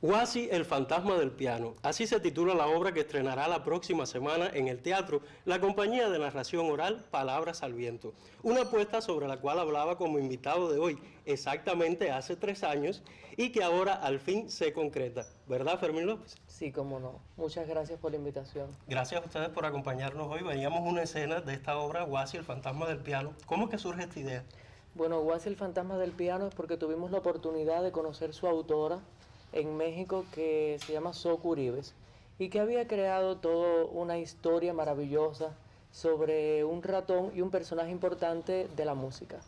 Guasi, el fantasma del piano. Así se titula la obra que estrenará la próxima semana en el teatro la compañía de narración oral Palabras al Viento. Una apuesta sobre la cual hablaba como invitado de hoy exactamente hace 3 años y que ahora al fin se concreta. ¿Verdad, Fermín López? Sí, cómo no. Muchas gracias por la invitación. Gracias a ustedes por acompañarnos hoy. Veíamos una escena de esta obra, Guasi, el fantasma del piano. ¿Cómo es que surge esta idea? Bueno, Guasi, el fantasma del piano es porque tuvimos la oportunidad de conocer su autora en México, que se llama Soco Uribes, y que había creado toda una historia maravillosa sobre un ratón y un personaje importante de la música.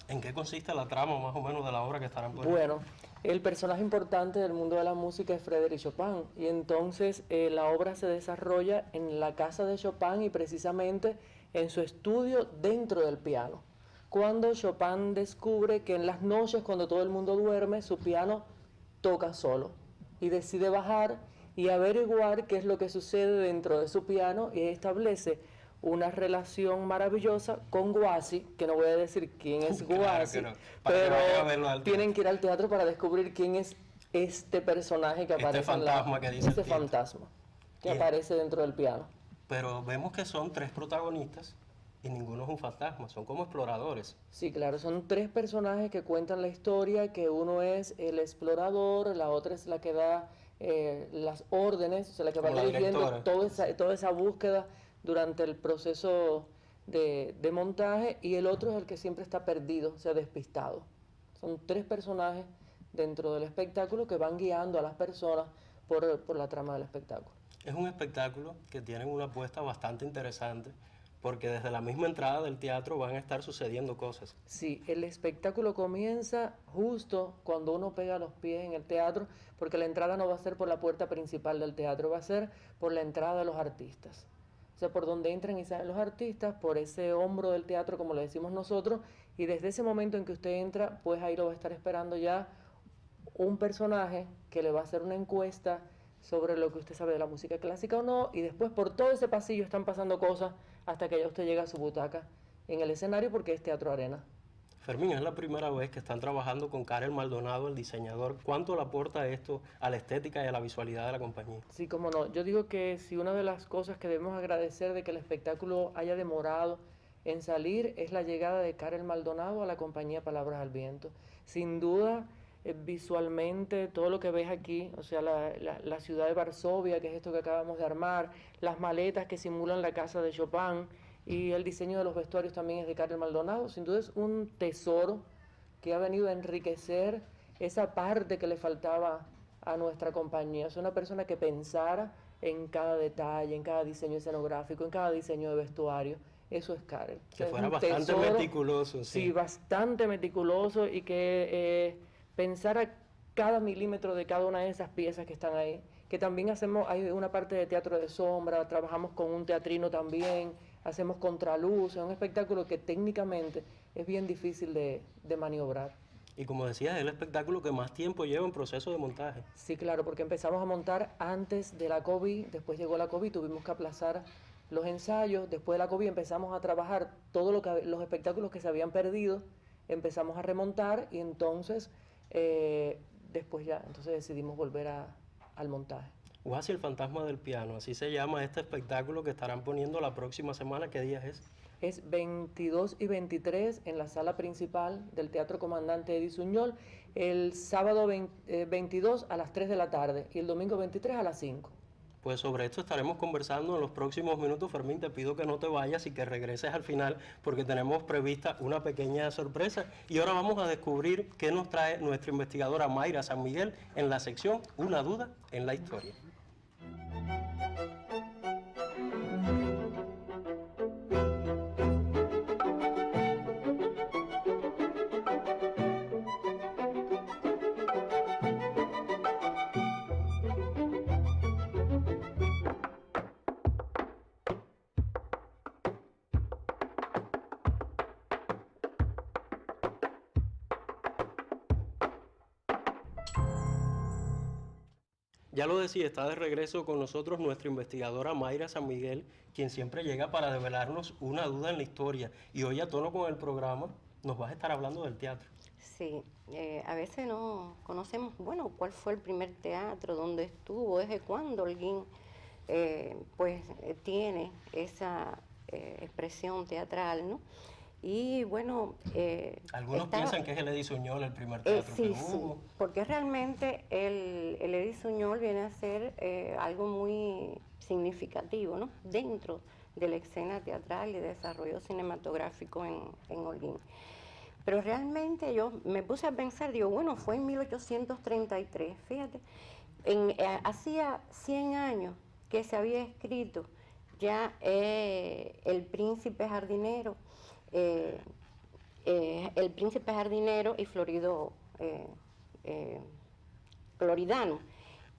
¿En qué consiste la trama más o menos de la obra que estarán poniendo? Bueno, el personaje importante del mundo de la música es Frédéric Chopin, y entonces la obra se desarrolla en la casa de Chopin y precisamente en su estudio dentro del piano. Cuando Chopin descubre que en las noches, cuando todo el mundo duerme, su piano toca solo y decide bajar y averiguar qué es lo que sucede dentro de su piano, y establece una relación maravillosa con Guasi, que no voy a decir quién es Guasi, Claro, pero tienen que ir al teatro para descubrir quién es este personaje que aparece fantasma que dice este fantasma que aparece dentro del piano. Pero vemos que son 3 protagonistas y ninguno es un fantasma, son como exploradores. Sí, claro, son 3 personajes que cuentan la historia, que uno es el explorador, la otra es la que da las órdenes, o sea, la que va dirigiendo toda esa búsqueda durante el proceso de montaje, y el otro es el que siempre está perdido, o sea, despistado. Son 3 personajes dentro del espectáculo que van guiando a las personas por la trama del espectáculo. Es un espectáculo que tiene una apuesta bastante interesante, porque desde la misma entrada del teatro van a estar sucediendo cosas. Sí, el espectáculo comienza justo cuando uno pega los pies en el teatro, porque la entrada no va a ser por la puerta principal del teatro, va a ser por la entrada de los artistas. O sea, por donde entran y salen los artistas, por ese hombro del teatro, como le decimos nosotros, y desde ese momento en que usted entra, pues ahí lo va a estar esperando ya un personaje que le va a hacer una encuesta sobre lo que usted sabe de la música clásica o no, y después por todo ese pasillo están pasando cosas hasta que ya usted llega a su butaca en el escenario, porque es Teatro Arena. Fermín, es la primera vez que están trabajando con Karel Maldonado, el diseñador. ¿Cuánto le aporta esto a la estética y a la visualidad de la compañía? Sí, cómo no. Yo digo que si una de las cosas que debemos agradecer de que el espectáculo haya demorado en salir es la llegada de Karel Maldonado a la compañía Palabras al Viento. Sin duda, visualmente, todo lo que ves aquí, o sea, la ciudad de Varsovia, que es esto que acabamos de armar, las maletas que simulan la casa de Chopin, y el diseño de los vestuarios también es de Karel Maldonado. Sin duda es un tesoro que ha venido a enriquecer esa parte que le faltaba a nuestra compañía. Es una persona que pensara en cada detalle, en cada diseño escenográfico, en cada diseño de vestuario. Eso es Karel. Que fuera bastante meticuloso. Sí, bastante meticuloso, y que pensara cada milímetro de cada una de esas piezas que están ahí. Que también hay una parte de teatro de sombra, trabajamos con un teatrino también, hacemos contraluz, es un espectáculo que técnicamente es bien difícil de maniobrar. Y como decías, es el espectáculo que más tiempo lleva en proceso de montaje. Sí, claro, porque empezamos a montar antes de la COVID, después llegó la COVID, tuvimos que aplazar los ensayos, después de la COVID empezamos a trabajar todos los espectáculos que se habían perdido, empezamos a remontar, y entonces después entonces decidimos volver al montaje. Guasi, el fantasma del piano, así se llama este espectáculo que estarán poniendo la próxima semana. ¿Qué días es? Es 22 y 23 en la sala principal del Teatro Comandante Eddie Suñol, el sábado 22 a las 3 de la tarde y el domingo 23 a las 5. Pues sobre esto estaremos conversando en los próximos minutos. Fermín, te pido que no te vayas y que regreses al final, porque tenemos prevista una pequeña sorpresa. Y ahora vamos a descubrir qué nos trae nuestra investigadora Mayra San Miguel en la sección Una duda en la historia. Ya lo decía, está de regreso con nosotros nuestra investigadora Mayra San Miguel, quien siempre llega para develarnos una duda en la historia. Y hoy, a tono con el programa, nos vas a estar hablando del teatro. Sí, a veces no conocemos, bueno, cuál fue el primer teatro, dónde estuvo, desde cuándo Holguín tiene esa expresión teatral, ¿no? Y bueno, Algunos piensan que es el Edison Uñol el primer teatro que sí, sí, hubo. porque realmente el Edison Uñol viene a ser algo muy significativo, ¿no? Dentro de la escena teatral y de desarrollo cinematográfico en Holguín. Pero realmente yo me puse a pensar, digo, bueno, fue en 1833, fíjate, hacía 100 años que se había escrito ya eh, El Príncipe Jardinero y Florido eh, Floridano.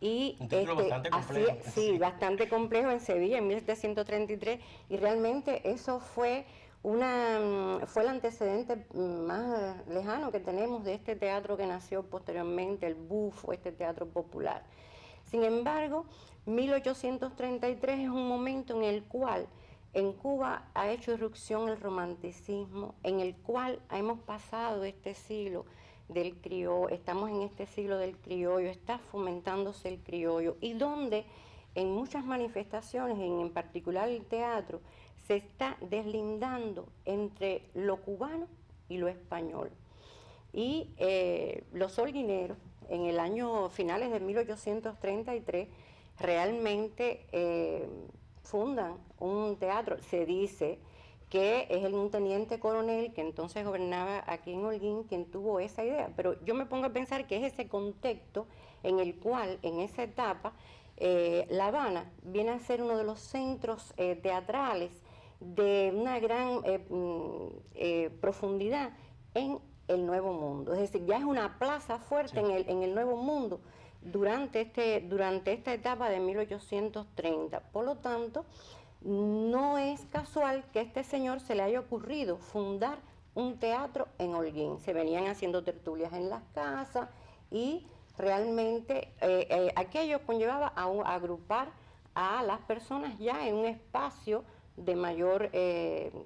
Y Un título bastante complejo. sí, bastante complejo en Sevilla en 1733, y realmente eso fue fue el antecedente más lejano que tenemos de este teatro que nació posteriormente, el Bufo, este teatro popular. Sin embargo, 1833 es un momento en el cual en Cuba ha hecho irrupción el romanticismo, en el cual hemos pasado este siglo del criollo, estamos en este siglo del criollo, está fomentándose el criollo, y donde en muchas manifestaciones, en particular el teatro, se está deslindando entre lo cubano y lo español. Y los holguineros, en el año finales de 1833, realmente fundan un teatro. Se dice que es un teniente coronel que entonces gobernaba aquí en Holguín quien tuvo esa idea, pero yo me pongo a pensar que es ese contexto en el cual, en esa etapa, La Habana viene a ser uno de los centros teatrales de una gran profundidad en el Nuevo Mundo. Es decir, ya es una plaza fuerte sí. en el Nuevo Mundo durante esta etapa de 1830. Por lo tanto, no es casual que a este señor se le haya ocurrido fundar un teatro en Holguín. Se venían haciendo tertulias en las casas y realmente aquello conllevaba a agrupar a las personas ya en un espacio de mayor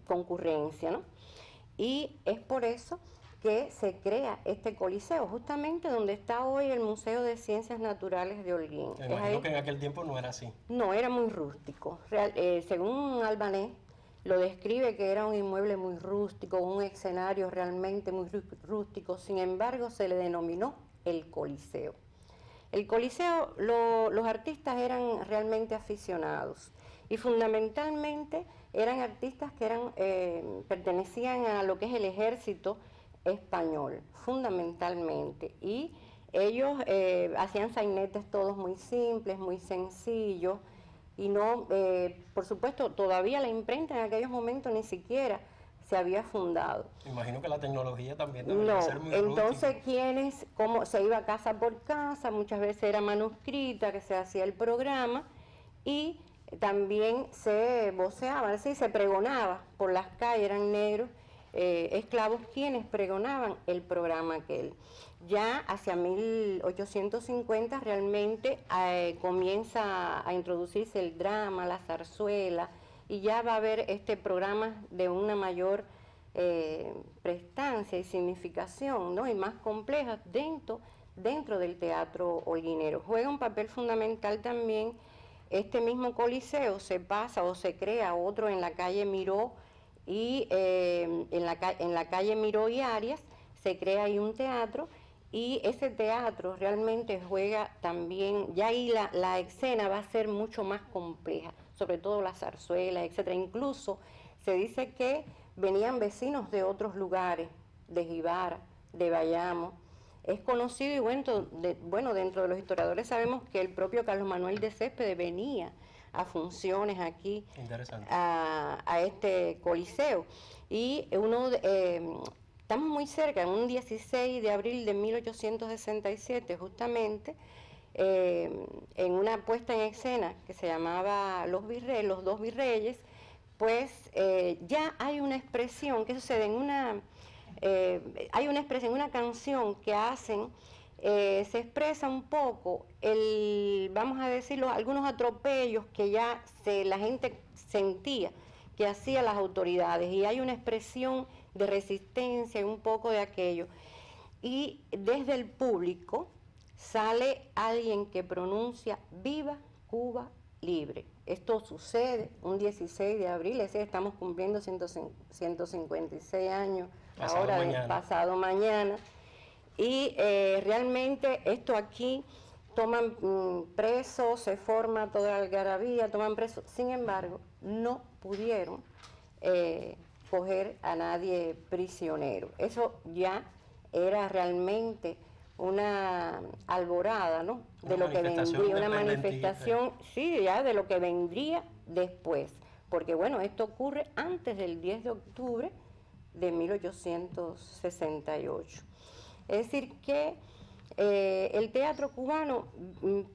concurrencia, ¿no? Y es por eso que se crea este coliseo, justamente donde está hoy el Museo de Ciencias Naturales de Holguín. Me imagino que en aquel tiempo no era así. No, era muy rústico. Según Albanés, lo describe que era un inmueble muy rústico, un escenario realmente muy rústico. Sin embargo, se le denominó el Coliseo. El Coliseo, los artistas eran realmente aficionados y fundamentalmente eran artistas que pertenecían a lo que es el ejército español, fundamentalmente, y ellos hacían sainetes todos muy simples, muy sencillos, y no, por supuesto, todavía la imprenta en aquellos momentos ni siquiera se había fundado. Imagino que la tecnología también debería ser muy entonces como se iba casa por casa, muchas veces era manuscrita que se hacía el programa, y también se voceaba, es decir, se pregonaba por las calles, eran negros esclavos quienes pregonaban el programa aquel. Ya hacia 1850 realmente comienza a introducirse el drama, la zarzuela, y ya va a haber este programa de una mayor prestancia y significación, ¿no? Y más compleja dentro del teatro holguinero. Juega un papel fundamental también este mismo coliseo, se pasa o se crea otro en la calle Miró, y en la calle Miró y Arias se crea ahí un teatro, y ese teatro realmente juega también, ya ahí la escena va a ser mucho más compleja, sobre todo las zarzuelas, etcétera. Incluso se dice que venían vecinos de otros lugares, de Jibara, de Bayamo. Es conocido y bueno, dentro de los historiadores sabemos que el propio Carlos Manuel de Céspedes venía a funciones aquí a este coliseo. Y estamos muy cerca, en un 16 de abril de 1867, justamente, en una puesta en escena que se llamaba Los Dos Virreyes, pues ya hay una expresión que sucede hay una expresión, una canción que hacen, se expresa un poco vamos a decirlo, algunos atropellos que ya la gente sentía que hacían las autoridades, y hay una expresión de resistencia y un poco de aquello. y desde el público sale alguien que pronuncia "Viva Cuba Libre". Esto sucede un 16 de abril, es decir, estamos cumpliendo 156 años pasado mañana. Y realmente esto aquí toman presos, se forma toda la algarabía, toman presos. Sin embargo, no pudieron coger a nadie prisionero. Eso ya era realmente una alborada, ¿no? De lo que vendría, una manifestación, sí, ya de lo que vendría después. Porque bueno, esto ocurre antes del 10 de octubre de 1868. Es decir que el teatro cubano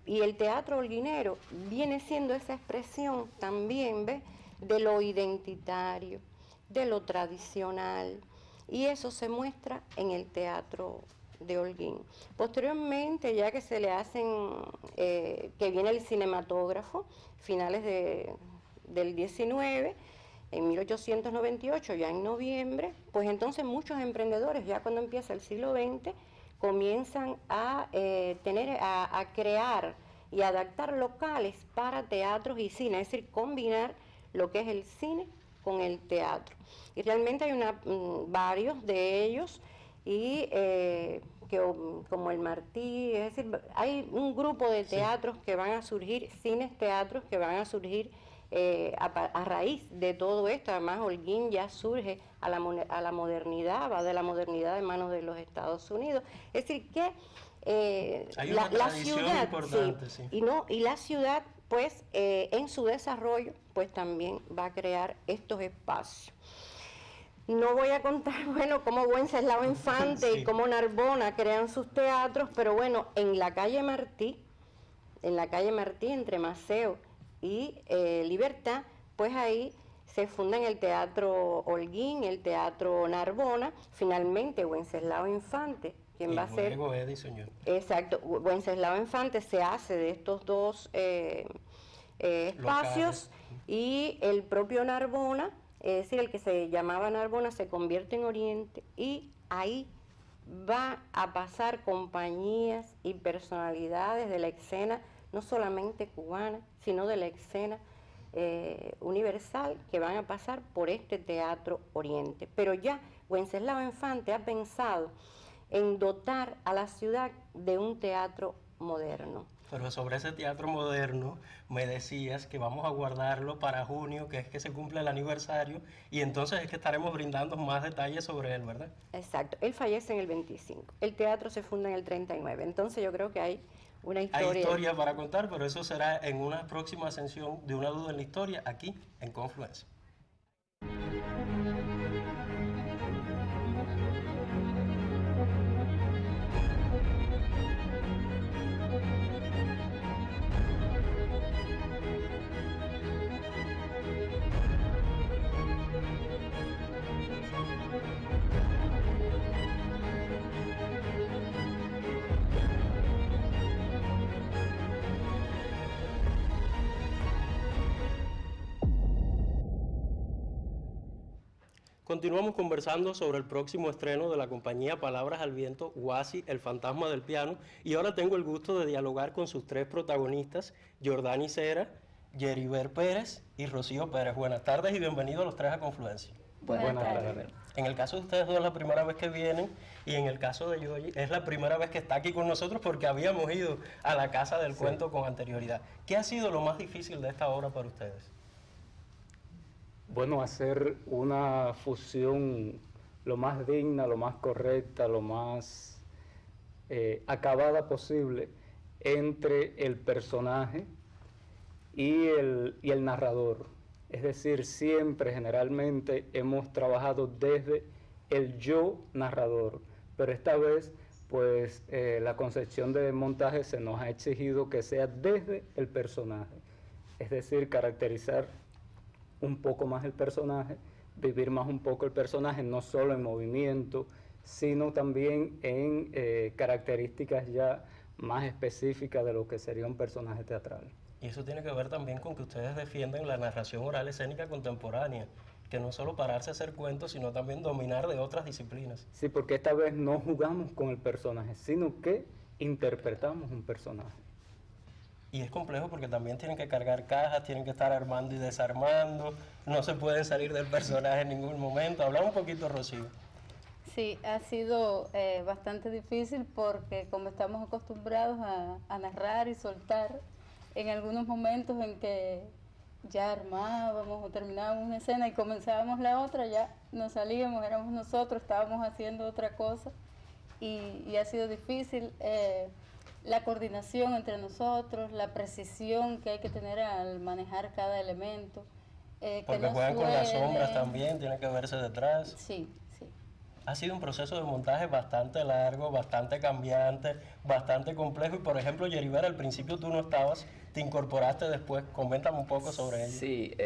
y el teatro holguinero viene siendo esa expresión también, ¿ves?, de lo identitario, de lo tradicional, y eso se muestra en el teatro de Holguín. Posteriormente, ya que se le hacen, que viene el cinematógrafo, finales del 19, en 1898, ya en noviembre, pues entonces muchos emprendedores, ya cuando empieza el siglo XX, comienzan a crear y adaptar locales para teatros y cine, es decir, combinar lo que es el cine con el teatro. Y realmente hay varios de ellos, y como el Martí, es decir, hay un grupo de teatros que van a surgir, cines, teatros que van a surgir a raíz de todo esto. Además, Holguín ya surge a la modernidad, va de la modernidad de manos de los Estados Unidos. Es decir, que la ciudad, sí. Y la ciudad, pues, en su desarrollo, pues también va a crear estos espacios. No voy a contar, bueno, cómo Wenceslao Infante y cómo Narbona crean sus teatros, pero bueno, en la calle Martí, entre Maceo y Libertad, pues ahí se fundan el Teatro Holguín, el Teatro Narbona, finalmente Wenceslao Infante, quien va a ser... Edison. Exacto, Wenceslao Infante se hace de estos dos espacios, y el propio Narbona, es decir, el que se llamaba Narbona, se convierte en Oriente, y ahí va a pasar compañías y personalidades de la escena, no solamente cubana, sino de la escena universal, que van a pasar por este Teatro Oriente. Pero ya Wenceslao Infante ha pensado en dotar a la ciudad de un teatro moderno. Pero sobre ese teatro moderno me decías que vamos a guardarlo para junio, que es que se cumple el aniversario, y entonces es que estaremos brindando más detalles sobre él, ¿verdad? Exacto, él fallece en el 25, el teatro se funda en el 39, entonces yo creo que hay una historia... Hay historia para contar, pero eso será en una próxima ascensión de Una Duda en la Historia, aquí en Confluencia. Continuamos conversando sobre el próximo estreno de la compañía Palabras al Viento, Huasi, el fantasma del piano, y ahora tengo el gusto de dialogar con sus tres protagonistas, Jordani Cera, Yeribel Pérez y Rocío Pérez. Buenas tardes y bienvenidos los tres a Confluencia. Buenas tardes. En el caso de ustedes dos es la primera vez que vienen, y en el caso de Yoyi es la primera vez que está aquí con nosotros, porque habíamos ido a la Casa del Cuento con anterioridad. ¿Qué ha sido lo más difícil de esta obra para ustedes? Bueno, hacer una fusión lo más digna, lo más correcta, lo más acabada posible entre el personaje y el narrador. Es decir, siempre, generalmente, hemos trabajado desde el yo narrador, pero esta vez, pues, la concepción de montaje se nos ha exigido que sea desde el personaje. Es decir, caracterizar un poco más el personaje, vivir más un poco el personaje, no solo en movimiento, sino también en características ya más específicas de lo que sería un personaje teatral. Y eso tiene que ver también con que ustedes defienden la narración oral escénica contemporánea, que no es solo pararse a hacer cuentos, sino también dominar de otras disciplinas. Sí, porque esta vez no jugamos con el personaje, sino que interpretamos un personaje. Y es complejo porque también tienen que cargar cajas, tienen que estar armando y desarmando, no se pueden salir del personaje en ningún momento. Habla un poquito, Rocío. Sí, ha sido bastante difícil porque como estamos acostumbrados a narrar y soltar, en algunos momentos en que ya armábamos o terminábamos una escena y comenzábamos la otra, ya nos salíamos, éramos nosotros, estábamos haciendo otra cosa y ha sido difícil. La coordinación entre nosotros, la precisión que hay que tener al manejar cada elemento. Porque no juegan con las sombras también, tienen que verse detrás. Sí, sí. Ha sido un proceso de montaje bastante largo, bastante cambiante, bastante complejo. Y por ejemplo, Yeribera, al principio tú no estabas, te incorporaste después. Coméntame un poco sobre ello. Sí,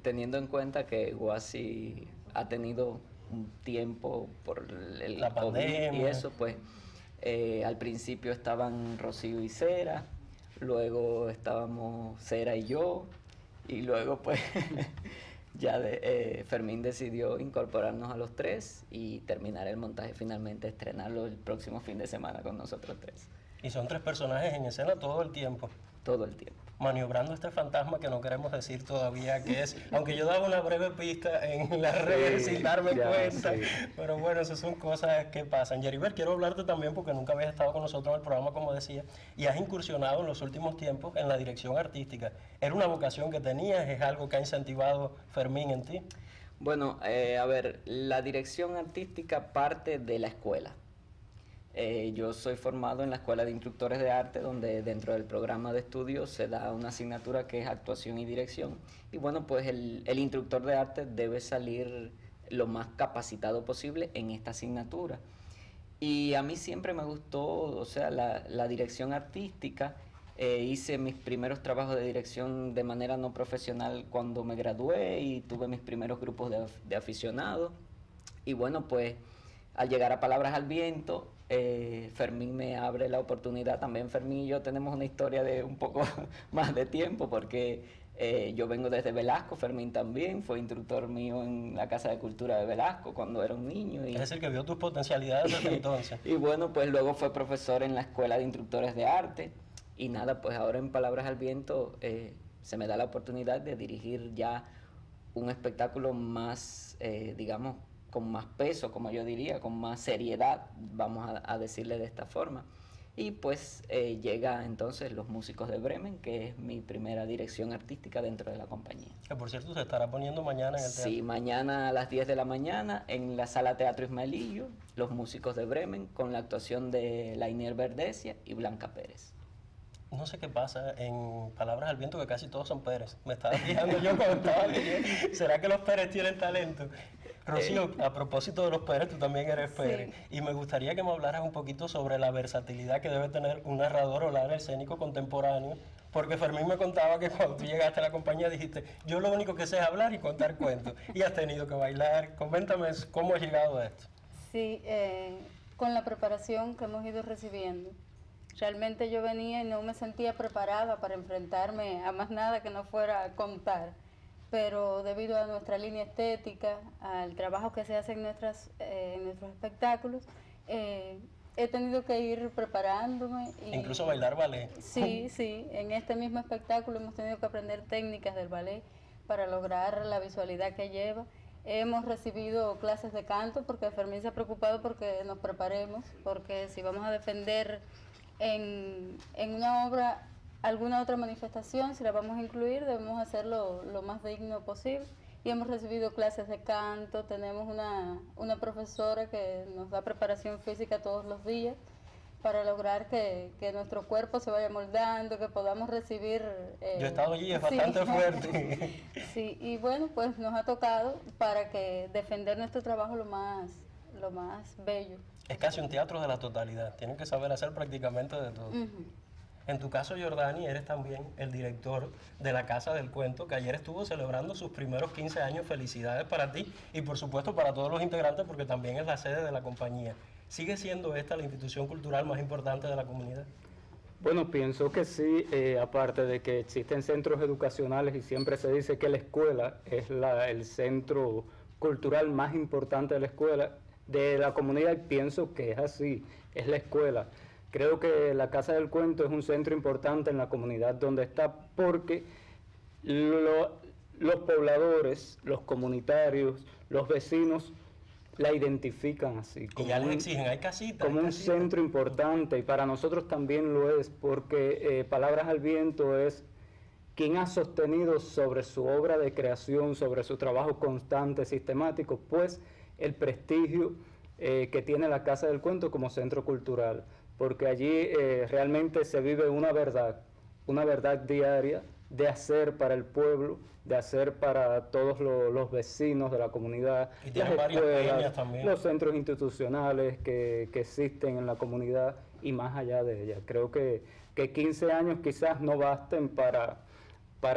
teniendo en cuenta que Guasi ha tenido un tiempo por la pandemia COVID y eso, pues al principio estaban Rocío y Cera, luego estábamos Cera y yo, y luego pues ya Fermín decidió incorporarnos a los tres y terminar el montaje, finalmente estrenarlo el próximo fin de semana con nosotros tres. Y son 3 personajes en escena todo el tiempo. Todo el tiempo. Maniobrando este fantasma que no queremos decir todavía qué es, aunque yo daba una breve pista en las redes sin darme cuenta, pero bueno, esas son cosas que pasan. Yeriber, quiero hablarte también porque nunca habías estado con nosotros en el programa, como decía, y has incursionado en los últimos tiempos en la dirección artística. ¿Era una vocación que tenías? ¿Es algo que ha incentivado Fermín en ti? Bueno, a ver, la dirección artística parte de la escuela. Yo soy formado en la Escuela de Instructores de Arte, donde dentro del programa de estudios se da una asignatura que es actuación y dirección. Y bueno, pues el instructor de arte debe salir lo más capacitado posible en esta asignatura. Y a mí siempre me gustó, o sea, la dirección artística. Hice mis primeros trabajos de dirección de manera no profesional cuando me gradué y tuve mis primeros grupos de aficionados. Y bueno, pues al llegar a Palabras al Viento, Fermín me abre la oportunidad. También Fermín y yo tenemos una historia de un poco más de tiempo porque yo vengo desde Velasco, Fermín también fue instructor mío en la Casa de Cultura de Velasco cuando era un niño. Es decir, que vio tus potencialidades desde entonces. Y bueno, pues luego fue profesor en la Escuela de Instructores de Arte y nada, pues ahora en Palabras al Viento se me da la oportunidad de dirigir ya un espectáculo más, digamos, con más peso, como yo diría, con más seriedad, vamos a decirle de esta forma. Y pues llega entonces Los Músicos de Bremen, que es mi primera dirección artística dentro de la compañía. Que por cierto se estará poniendo mañana en el teatro. Sí, mañana a las 10 de la mañana en la Sala Teatro Ismaelillo, Los Músicos de Bremen, con la actuación de Lainier Verdesia y Blanca Pérez. No sé qué pasa en Palabras al Viento, que casi todos son Pérez. Me estaba fijando yo cuando estaba leyendo. ¿Será que los Pérez tienen talento? Rocío, a propósito de los Pérez, tú también eres Pérez. Sí. Y me gustaría que me hablaras un poquito sobre la versatilidad que debe tener un narrador oral escénico contemporáneo. Porque Fermín me contaba que cuando tú llegaste a la compañía dijiste, yo lo único que sé es hablar y contar cuentos. Y has tenido que bailar. Coméntame cómo has llegado a esto. Sí, con la preparación que hemos ido recibiendo. Realmente yo venía y no me sentía preparada para enfrentarme a más nada que no fuera a contar, pero debido a nuestra línea estética, al trabajo que se hace en nuestros espectáculos, he tenido que ir preparándome. Incluso bailar ballet. Sí, sí, en este mismo espectáculo hemos tenido que aprender técnicas del ballet para lograr la visualidad que lleva. Hemos recibido clases de canto porque Fermín se ha preocupado porque nos preparemos, porque si vamos a defender en una obra alguna otra manifestación, si la vamos a incluir, debemos hacerlo lo más digno posible. Y hemos recibido clases de canto, tenemos una profesora que nos da preparación física todos los días para lograr que nuestro cuerpo se vaya moldando, que podamos recibir... Yo he estado allí, es bastante fuerte. Sí, y bueno, pues nos ha tocado para que defender nuestro trabajo lo más bello. Es casi un teatro de la totalidad, tienen que saber hacer prácticamente de todo. En tu caso, Jordani, eres también el director de la Casa del Cuento, que ayer estuvo celebrando sus primeros 15 años. Felicidades para ti y por supuesto para todos los integrantes, porque también es la sede de la compañía. ¿Sigue siendo esta la institución cultural más importante de la comunidad? Bueno, pienso que sí, aparte de que existen centros educacionales y siempre se dice que la escuela es el centro cultural más importante de la comunidad, pienso que es así, es la escuela. Creo que la Casa del Cuento es un centro importante en la comunidad donde está porque los pobladores, los comunitarios, los vecinos la identifican así. Y ya les exigen, hay casitas. Como un centro importante, y para nosotros también lo es, porque Palabras al Viento es quien ha sostenido sobre su obra de creación, sobre su trabajo constante, sistemático, pues el prestigio que tiene la Casa del Cuento como centro cultural, porque allí realmente se vive una verdad diaria de hacer para el pueblo, de hacer para todos los vecinos de la comunidad, Y las escuelas, también. los centros institucionales que existen en la comunidad y más allá de ella. Creo que 15 años quizás no basten para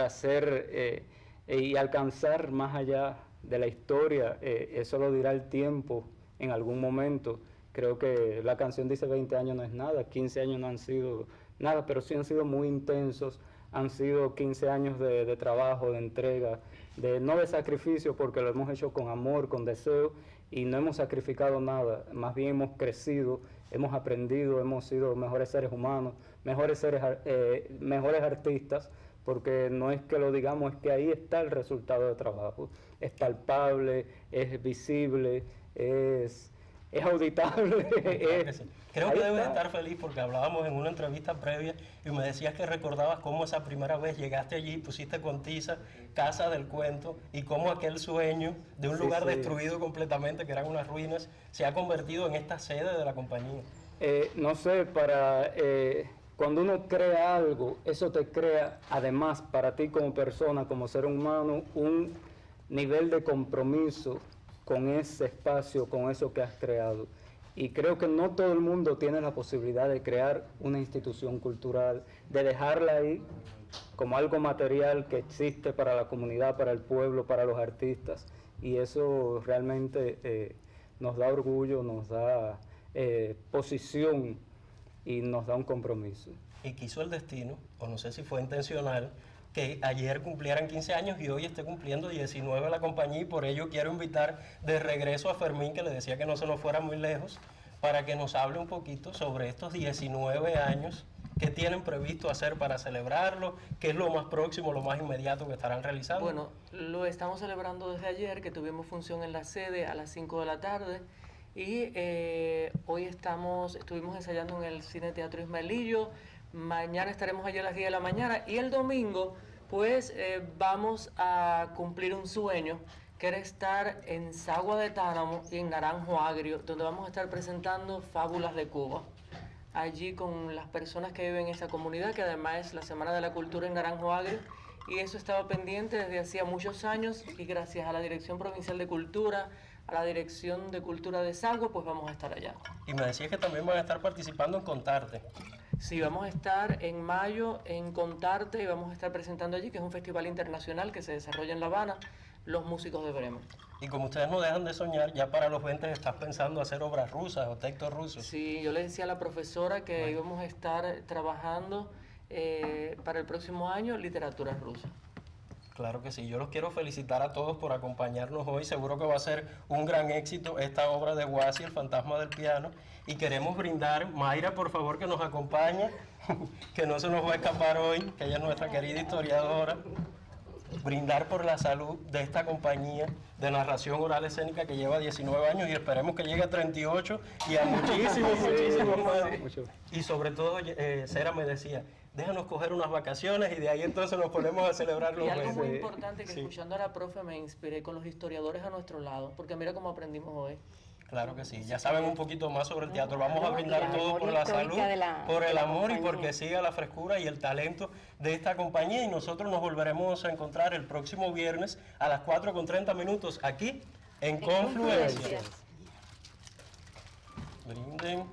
hacer y alcanzar más allá de la historia. Eso lo dirá el tiempo en algún momento. Creo que la canción dice 20 años no es nada, 15 años no han sido nada, pero sí han sido muy intensos. Han sido 15 años de trabajo, de entrega, no de sacrificio, porque lo hemos hecho con amor, con deseo, y no hemos sacrificado nada. Más bien hemos crecido, hemos aprendido, hemos sido mejores seres humanos, mejores artistas, porque no es que lo digamos, es que ahí está el resultado de trabajo. Es palpable, es visible, es auditable. Creo que debes estar feliz porque hablábamos en una entrevista previa y me decías que recordabas cómo esa primera vez llegaste allí, pusiste con tiza Casa del Cuento y cómo aquel sueño de un lugar destruido completamente, que eran unas ruinas, se ha convertido en esta sede de la compañía. No sé, cuando uno crea algo, eso te crea, además, para ti como persona, como ser humano, un nivel de compromiso con ese espacio, con eso que has creado. Y creo que no todo el mundo tiene la posibilidad de crear una institución cultural, de dejarla ahí como algo material que existe para la comunidad, para el pueblo, para los artistas. Y eso realmente nos da orgullo, nos da posición y nos da un compromiso. Y quiso el destino, o no sé si fue intencional, que ayer cumplieran 15 años y hoy esté cumpliendo 19 la compañía, y por ello quiero invitar de regreso a Fermín, que le decía que no se nos fuera muy lejos, para que nos hable un poquito sobre estos 19 años, qué tienen previsto hacer para celebrarlo, qué es lo más próximo, lo más inmediato que estarán realizando. Bueno, lo estamos celebrando desde ayer, que tuvimos función en la sede a las 5 de la tarde, y hoy estuvimos ensayando en el Cine Teatro Ismaelillo. Mañana estaremos allí a las 10 de la mañana y el domingo pues vamos a cumplir un sueño, que era estar en Sagua de Táramo y en Naranjo Agrio, donde vamos a estar presentando Fábulas de Cuba, allí con las personas que viven en esa comunidad, que además es la Semana de la Cultura en Naranjo Agrio, y eso estaba pendiente desde hacía muchos años, y gracias a la Dirección Provincial de Cultura, a la Dirección de Cultura de Sagua, pues vamos a estar allá. Y me decías que también van a estar participando en Contarte. Sí, vamos a estar en mayo en Contarte y vamos a estar presentando allí, que es un festival internacional que se desarrolla en La Habana, los músicos de Bremen. Y como ustedes no dejan de soñar, ya para los 20 estás pensando hacer obras rusas o textos rusos. Sí, yo le decía a la profesora que íbamos a estar trabajando para el próximo año literatura rusa. Claro que sí, yo los quiero felicitar a todos por acompañarnos hoy. Seguro que va a ser un gran éxito esta obra de Guasi, El Fantasma del Piano. Y queremos brindar, Mayra, por favor, que nos acompañe, que no se nos va a escapar hoy, que ella es nuestra querida historiadora. Brindar por la salud de esta compañía de narración oral escénica que lleva 19 años y esperemos que llegue a 38 y a muchísimos más. Y sobre todo, Cera me decía, déjanos coger unas vacaciones y de ahí entonces nos ponemos a celebrar los Y algo meses. muy importante que escuchando a la profe me inspiré con los historiadores a nuestro lado, porque mira cómo aprendimos hoy. Claro que sí, ya saben un poquito más sobre el teatro. Vamos a brindar todo por la salud, por el amor y porque siga la frescura y el talento de esta compañía. Y nosotros nos volveremos a encontrar el próximo viernes a las 4:30 aquí en Confluencia. Brinden.